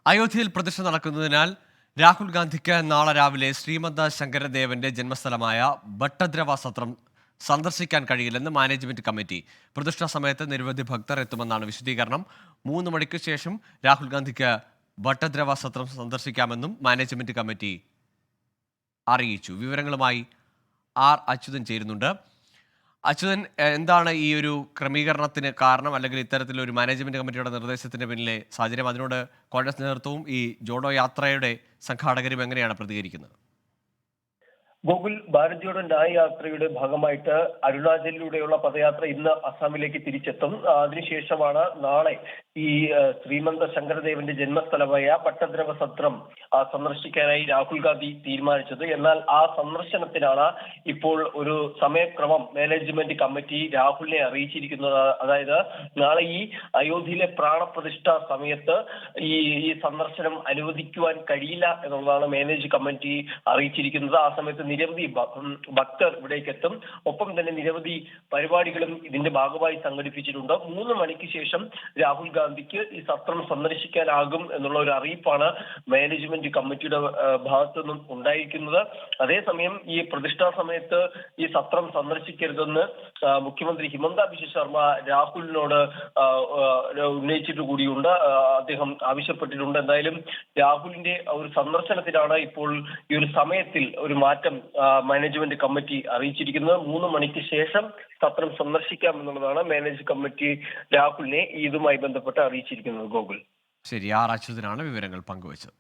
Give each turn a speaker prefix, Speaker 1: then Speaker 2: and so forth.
Speaker 1: അയോധ്യയിൽ പ്രതിഷ്ഠ നടക്കുന്നതിനാൽ രാഹുൽ ഗാന്ധിക്ക് നാളെ രാവിലെ ശ്രീമന്ത ശങ്കരദേവന്റെ ജന്മസ്ഥലമായ ഭട്ടദ്രവ സത്രം സന്ദർശിക്കാൻ കഴിയില്ലെന്ന് മാനേജ്മെന്റ് കമ്മിറ്റി. പ്രതിഷ്ഠാ സമയത്ത് നിരവധി ഭക്തർ എത്തുമെന്നാണ് വിശദീകരണം. 3 മണിക്ക് ശേഷം രാഹുൽ ഗാന്ധിക്ക് ഭട്ടദ്രവ സത്രം സന്ദർശിക്കാമെന്നും മാനേജ്മെന്റ് കമ്മിറ്റി അറിയിച്ചു. വിവരങ്ങളുമായി ആർ അച്യുതൻ ചേരുന്നുണ്ട്. അച്യുതൻ, എന്താണ് ഈ ഒരു ക്രമീകരണത്തിന് കാരണം, അല്ലെങ്കിൽ ഇത്തരത്തിലൊരു മാനേജ്മെന്റ് കമ്മിറ്റിയുടെ നിർദ്ദേശത്തിന് പിന്നിലെ സാഹചര്യം? അതിനോട് കോൺഗ്രസ് നേതൃത്വവും ഈ ജോഡോ യാത്രയുടെ സംഘാടകരും എങ്ങനെയാണ് പ്രതികരിക്കുന്നത്?
Speaker 2: ഗോകുൽ, ഭാരത് ജോഡോ ന്യായ് യാത്രയുടെ ഭാഗമായിട്ട് അരുണാചലിലൂടെയുള്ള പദയാത്ര ഇന്ന് അസാമിലേക്ക് തിരിച്ചെത്തും. അതിനുശേഷമാണ് നാളെ ഈ ശ്രീമന്ത ശങ്കരദേവന്റെ ജന്മസ്ഥലമായ പട്ടദ്രവ സത്രം സന്ദർശിക്കാനായി രാഹുൽ ഗാന്ധി തീരുമാനിച്ചത്. എന്നാൽ ആ സന്ദർശനത്തിനാണ് ഇപ്പോൾ ഒരു സമയക്രമം മാനേജ്മെന്റ് കമ്മിറ്റി രാഹുലിനെ അറിയിച്ചിരിക്കുന്നത്. അതായത് നാളെ ഈ അയോധ്യയിലെ പ്രാണപ്രതിഷ്ഠ സമയത്ത് ഈ സന്ദർശനം അനുവദിക്കുവാൻ കഴിയില്ല എന്നുള്ളതാണ് മാനേജ് കമ്മിറ്റി അറിയിച്ചിരിക്കുന്നത്. ആ സമയത്ത് നിരവധി ഭക്തർ ഇവിടേക്ക് എത്തും. ഒപ്പം തന്നെ നിരവധി പരിപാടികളും ഇതിന്റെ ഭാഗമായി സംഘടിപ്പിച്ചിട്ടുണ്ട്. 3 മണിക്ക് ശേഷം രാഹുൽ ഗാന്ധിക്ക് ഈ സത്രം സന്ദർശിക്കാനാകും എന്നുള്ള ഒരു അറിയിപ്പാണ് മാനേജ്മെന്റ് കമ്മിറ്റിയുടെ ഭാഗത്തു നിന്നും ഉണ്ടായിരിക്കുന്നത്. അതേസമയം ഈ പ്രതിഷ്ഠാ സമയത്ത് ഈ സത്രം സന്ദർശിക്കരുതെന്ന് മുഖ്യമന്ത്രി ഹിമന്ത ബിശ്വ ശർമ്മ രാഹുലിനോട് ഉന്നയിച്ചിട്ട് കൂടിയുണ്ട്. അദ്ദേഹം ആവശ്യപ്പെട്ടിട്ടുണ്ട്. എന്തായാലും രാഹുലിന്റെ ഒരു സന്ദർശനത്തിനാണ് ഇപ്പോൾ ഈ ഒരു സമയത്തിൽ ഒരു മാറ്റം മാനേജ്മെന്റ് കമ്മിറ്റി അറിയിച്ചിരിക്കുന്നത്. 3 മണിക്ക് ശേഷം സത്രം സന്ദർശിക്കാം എന്നുള്ളതാണ് മാനേജ് കമ്മിറ്റി രാഹുലിനെ ഇതുമായി ബന്ധപ്പെട്ട് അറിയിച്ചിരിക്കുന്നത്. ഗോകുൽ,
Speaker 1: ശരി. ആർ അച്യുതനാണ് വിവരങ്ങൾ പങ്കുവച്ചത്.